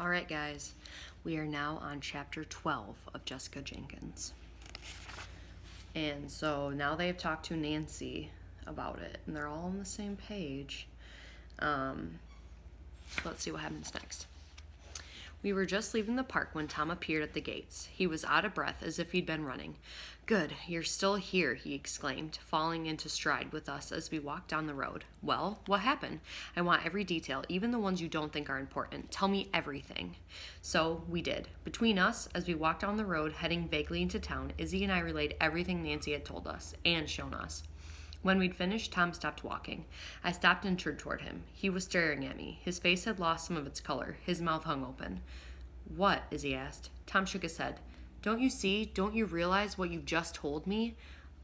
All right, guys, we are now on chapter 12 of Jessica Jenkins. And so now they've talked to Nancy about it, and they're all on the same page. Let's see what happens next. We were just leaving the park when Tom appeared at the gates. He was out of breath, as if he'd been running. "Good, you're still here," he exclaimed, falling into stride with us as we walked down the road. "Well, what happened? I want every detail, even the ones you don't think are important. Tell me everything." So we did. Between us, as we walked down the road, heading vaguely into town, Izzy and I relayed everything Nancy had told us and shown us. When we'd finished, Tom stopped walking. I stopped and turned toward him. He was staring at me. His face had lost some of its color. His mouth hung open. "What?" Izzy asked. Tom shook his head. "Don't you see? Don't you realize what you just told me?"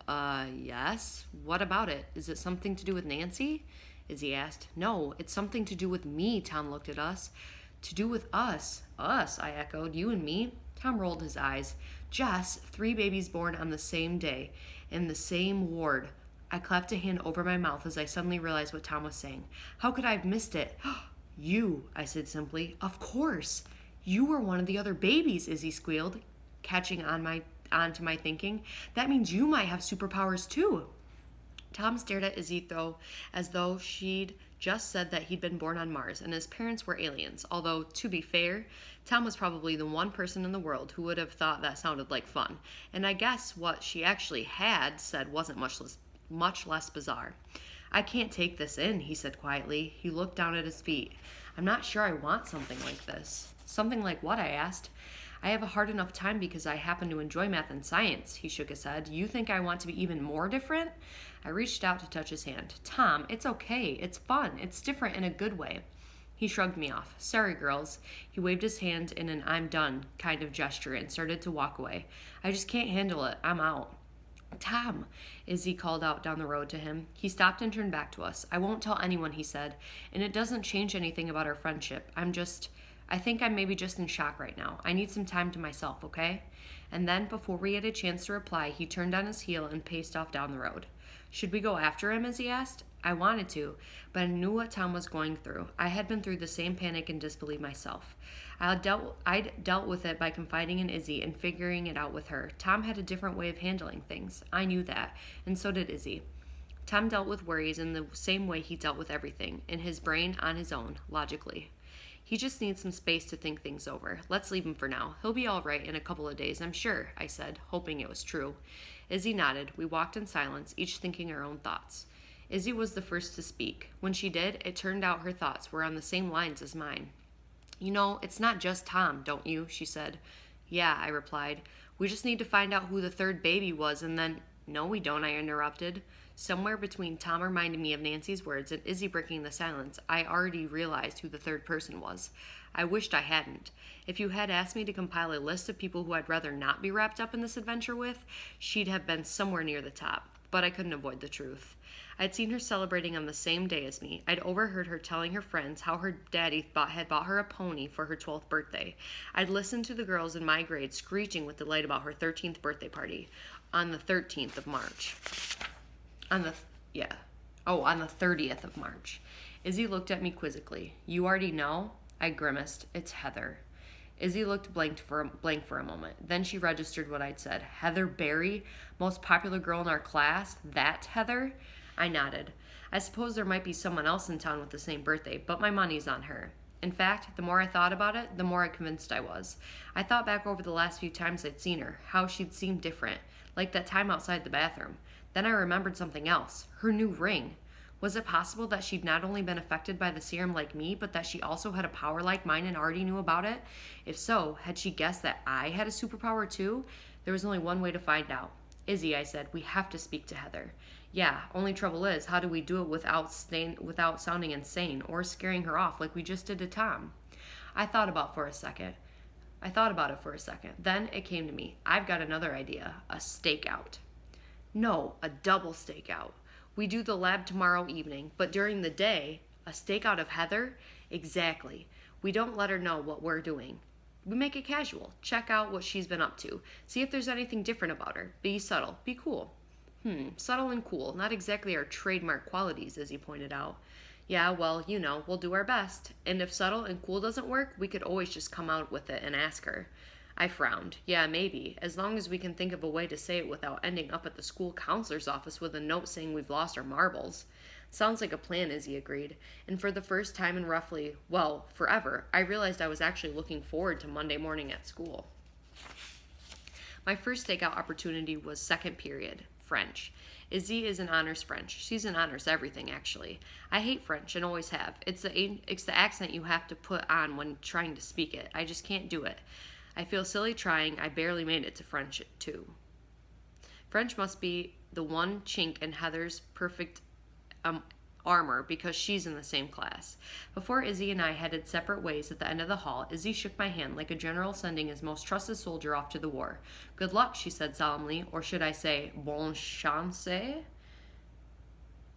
Yes. What about it? Is it something to do with Nancy?" Izzy asked. "No, it's something to do with me." Tom looked at us. "To do with us?" "Us," I echoed. "You and me?" Tom rolled his eyes. "Jess, 3 babies born on the same day, in the same ward." I clapped a hand over my mouth as I suddenly realized what Tom was saying. How could I have missed it? "You," I said simply. "Of course. You were one of the other babies," Izzy squealed, catching onto my thinking. "That means you might have superpowers too." Tom stared at Izzy as though she'd just said that he'd been born on Mars and his parents were aliens, although, to be fair, Tom was probably the one person in the world who would have thought that sounded like fun, and I guess what she actually had said wasn't much less bizarre. "I can't take this in," he said quietly. He looked down at his feet. "I'm not sure I want something like this." "Something like what?" I asked. "I have a hard enough time because I happen to enjoy math and science." He shook his head. "You think I want to be even more different?" I reached out to touch his hand. "Tom, it's okay. It's fun. It's different in a good way." He shrugged me off. "Sorry, girls." He waved his hand in an "I'm done" kind of gesture and started to walk away. "I just can't handle it. I'm out." "Tom," Izzy called out down the road to him. He stopped and turned back to us. "I won't tell anyone," he said, "and it doesn't change anything about our friendship. I think I'm maybe just in shock right now. I need some time to myself, okay?" And then, before we had a chance to reply, he turned on his heel and paced off down the road. "Should we go after him?" Izzy asked. I wanted to, but I knew what Tom was going through. I had been through the same panic and disbelief myself. I'd dealt with it by confiding in Izzy and figuring it out with her. Tom had a different way of handling things. I knew that, and so did Izzy. Tom dealt with worries in the same way he dealt with everything, in his brain, on his own, logically. "He just needs some space to think things over. Let's leave him for now. He'll be all right in a couple of days, I'm sure," I said, hoping it was true. Izzy nodded. We walked in silence, each thinking our own thoughts. Izzy was the first to speak. When she did, it turned out her thoughts were on the same lines as mine. "You know, it's not just Tom, don't you?" she said. "Yeah," I replied. "We just need to find out who the 3rd baby was and then—" "No, we don't," I interrupted. Somewhere between Tom reminding me of Nancy's words and Izzy breaking the silence, I already realized who the 3rd person was. I wished I hadn't. If you had asked me to compile a list of people who I'd rather not be wrapped up in this adventure with, she'd have been somewhere near the top. But I couldn't avoid the truth. I'd seen her celebrating on the same day as me. I'd overheard her telling her friends how her daddy had bought her a pony for her 12th birthday. I'd listened to the girls in my grade screeching with delight about her 13th birthday party on the 13th of March. On the 30th of March. Izzy looked at me quizzically. "You already know?" I grimaced. "It's Heather." Izzy looked blank for a moment. Then she registered what I'd said. "Heather Barry? Most popular girl in our class? That Heather?" I nodded. I suppose there might be someone else in town with the same birthday, but my money's on her. In fact, the more I thought about it, the more I convinced I was. I thought back over the last few times I'd seen her, how she'd seemed different, like that time outside the bathroom. Then I remembered something else. Her new ring. Was it possible that she'd not only been affected by the serum like me, but that she also had a power like mine and already knew about it? If so, had she guessed that I had a superpower too? There was only one way to find out. "Izzy," I said, "we have to speak to Heather." "Yeah, only trouble is, how do we do it without sounding insane or scaring her off like we just did to Tom?" I thought about it for a second. Then it came to me. I've got another idea. A stakeout. No, a double stakeout. We do the lab tomorrow evening, but during the day, a stakeout of Heather? Exactly. We don't let her know what we're doing. We make it casual. Check out what she's been up to. See if there's anything different about her. Be subtle. Be cool. Subtle and cool. Not exactly our trademark qualities, as you pointed out. Yeah, well, we'll do our best. And if subtle and cool doesn't work, we could always just come out with it and ask her. I frowned. Yeah, maybe, as long as we can think of a way to say it without ending up at the school counselor's office with a note saying we've lost our marbles. Sounds like a plan, Izzy agreed. And for the first time in roughly, well, forever, I realized I was actually looking forward to Monday morning at school. My first stakeout opportunity was second period, French. Izzy is an honors French. She's an honors everything, actually. I hate French and always have. It's the accent you have to put on when trying to speak it. I just can't do it. I feel silly trying. I barely made it to French, too. French must be the one chink in Heather's perfect armor because she's in the same class. Before Izzy and I headed separate ways at the end of the hall, Izzy shook my hand like a general sending his most trusted soldier off to the war. Good luck, she said solemnly, or should I say, bonne chance?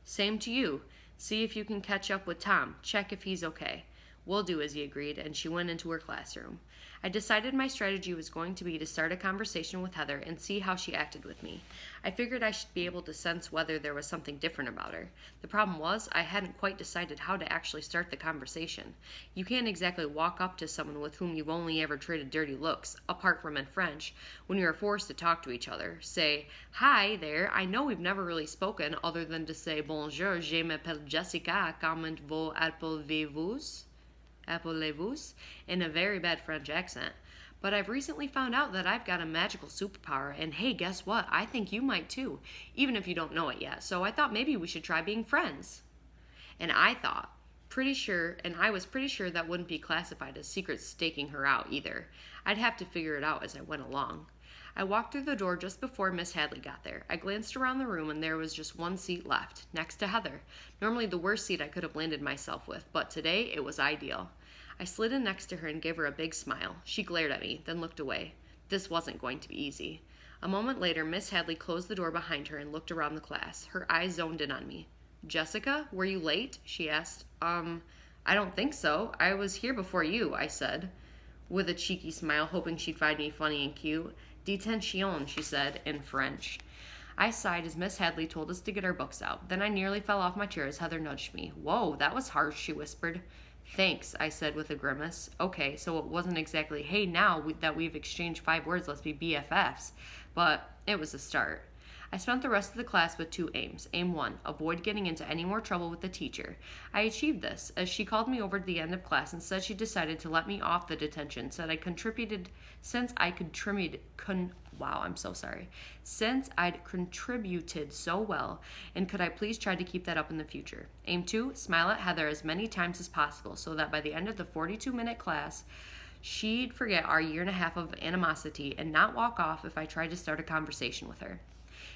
Same to you. See if you can catch up with Tom. Check if he's okay. Will do, Izzy agreed, and she went into her classroom. I decided my strategy was going to be to start a conversation with Heather and see how she acted with me. I figured I should be able to sense whether there was something different about her. The problem was, I hadn't quite decided how to actually start the conversation. You can't exactly walk up to someone with whom you've only ever traded dirty looks, apart from in French, when you are forced to talk to each other. Say, hi there, I know we've never really spoken other than to say, bonjour, je m'appelle Jessica, comment vous appelez-vous? In a very bad French accent. But I've recently found out that I've got a magical superpower, and hey, guess what? I think you might too, even if you don't know it yet. So I thought maybe we should try being friends. And I was pretty sure that wouldn't be classified as secret staking her out either. I'd have to figure it out as I went along. I walked through the door just before Miss Hadley got there. I glanced around the room and there was just one seat left, next to Heather. Normally the worst seat I could have landed myself with, but today it was ideal. I slid in next to her and gave her a big smile. She glared at me, then looked away. This wasn't going to be easy. A moment later, Miss Hadley closed the door behind her and looked around the class. Her eyes zoned in on me. Jessica, were you late? She asked. I don't think so. I was here before you, I said, with a cheeky smile, hoping she'd find me funny and cute. Detention, she said, in French. I sighed as Miss Hadley told us to get our books out. Then I nearly fell off my chair as Heather nudged me. Whoa, that was harsh, she whispered. Thanks, I said with a grimace. Okay, so it wasn't exactly, hey, now that we've exchanged 5 words, let's be BFFs. But it was a start. I spent the rest of the class with 2 aims. Aim 1, avoid getting into any more trouble with the teacher. I achieved this, as she called me over to the end of class and said she decided to let me off the detention since I'd contributed so well, and could I please try to keep that up in the future. Aim 2, smile at Heather as many times as possible so that by the end of the 42-minute class, she'd forget our 1.5 years of animosity and not walk off if I tried to start a conversation with her.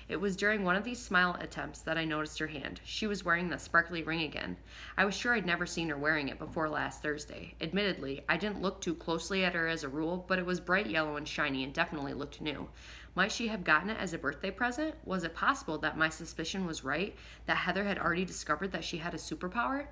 It was during one of these smile attempts that I noticed her hand. She was wearing the sparkly ring again. I was sure I'd never seen her wearing it before last Thursday. Admittedly, I didn't look too closely at her as a rule, but it was bright yellow and shiny and definitely looked new. Might she have gotten it as a birthday present? Was it possible that my suspicion was right, that Heather had already discovered that she had a superpower?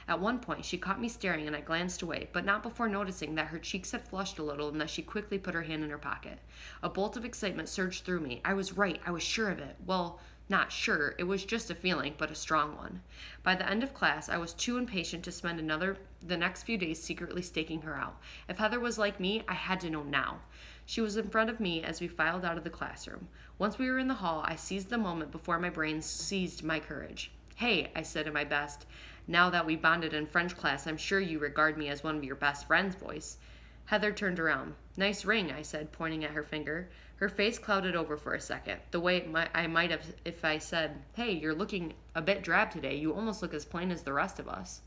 At one point, she caught me staring and I glanced away, but not before noticing that her cheeks had flushed a little and that she quickly put her hand in her pocket. A bolt of excitement surged through me. I was right. I was sure of it. Well, not sure. It was just a feeling, but a strong one. By the end of class, I was too impatient to spend the next few days secretly staking her out. If Heather was like me, I had to know now. She was in front of me as we filed out of the classroom. Once we were in the hall, I seized the moment before my brain seized my courage. Hey, I said in my best, now that we bonded in French class, I'm sure you regard me as one of your best friends voice. Heather turned around. Nice ring, I said, pointing at her finger. Her face clouded over for a second, the way I might have if I said, hey, you're looking a bit drab today. You almost look as plain as the rest of us.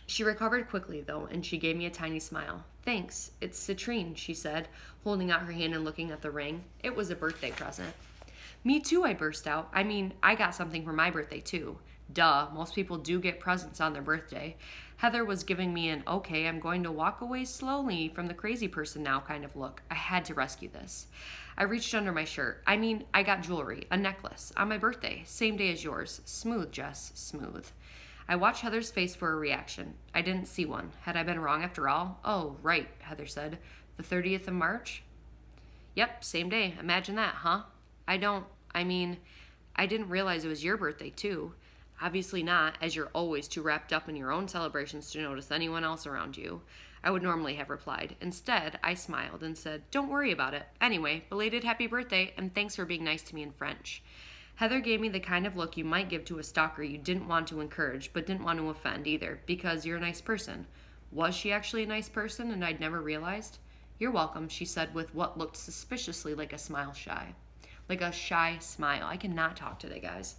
She recovered quickly, though, and she gave me a tiny smile. Thanks. It's citrine, she said, holding out her hand and looking at the ring. It was a birthday present. Me too, I burst out. I mean, I got something for my birthday, too. Duh, most people do get presents on their birthday. Heather was giving me an, okay, I'm going to walk away slowly from the crazy person now kind of look. I had to rescue this. I reached under my shirt. I got jewelry, a necklace, on my birthday, same day as yours. Smooth, Jess, smooth. I watched Heather's face for a reaction. I didn't see one. Had I been wrong after all? Oh, right, Heather said. The 30th of March? Yep, same day. Imagine that, huh? I didn't realize it was your birthday, too. Obviously not, as you're always too wrapped up in your own celebrations to notice anyone else around you, I would normally have replied. Instead, I smiled and said, don't worry about it. Anyway, belated happy birthday, and thanks for being nice to me in French. Heather gave me the kind of look you might give to a stalker you didn't want to encourage, but didn't want to offend either, because you're a nice person. Was she actually a nice person, and I'd never realized? You're welcome, she said with what looked suspiciously like a smile shy. Like a shy smile. I cannot talk today, guys.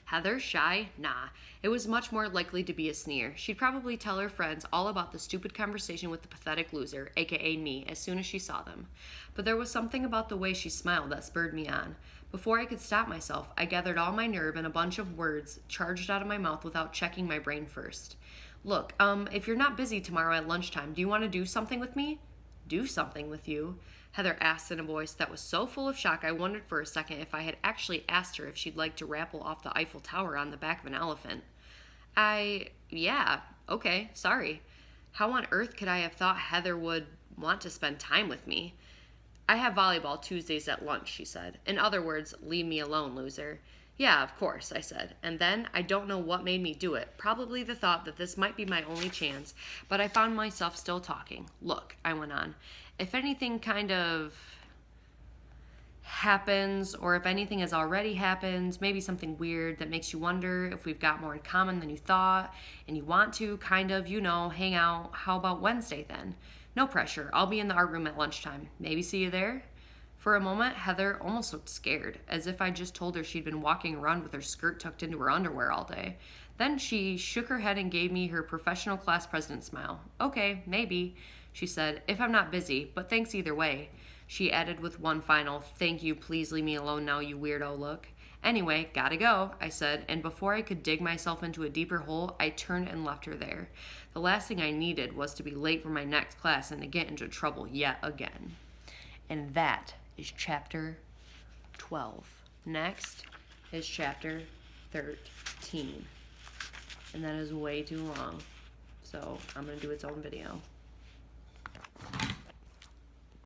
Heather, shy? Nah. It was much more likely to be a sneer. She'd probably tell her friends all about the stupid conversation with the pathetic loser, aka me, as soon as she saw them. But there was something about the way she smiled that spurred me on. Before I could stop myself, I gathered all my nerve and a bunch of words charged out of my mouth without checking my brain first. Look, if you're not busy tomorrow at lunchtime, do you want to do something with me? Do something with you? Heather asked in a voice that was so full of shock I wondered for a second if I had actually asked her if she'd like to rappel off the Eiffel Tower on the back of an elephant. Yeah, okay, sorry. How on earth could I have thought Heather would want to spend time with me? I have volleyball Tuesdays at lunch, she said. In other words, leave me alone, loser. Yeah, of course, I said. And then, I don't know what made me do it. Probably the thought that this might be my only chance, but I found myself still talking. Look, I went on. If anything kind of happens, or if anything has already happened, maybe something weird that makes you wonder if we've got more in common than you thought, and you want to kind of, hang out, how about Wednesday then? No pressure. I'll be in the art room at lunchtime. Maybe see you there? For a moment, Heather almost looked scared, as if I just told her she'd been walking around with her skirt tucked into her underwear all day. Then she shook her head and gave me her professional class president smile. Okay, maybe, she said, if I'm not busy, but thanks either way. She added with one final, thank you, please leave me alone now, you weirdo look. Anyway, gotta go, I said, and before I could dig myself into a deeper hole, I turned and left her there. The last thing I needed was to be late for my next class and to get into trouble yet again. And that is chapter 12. Next is chapter 13. And that is way too long. So I'm going to do its own video.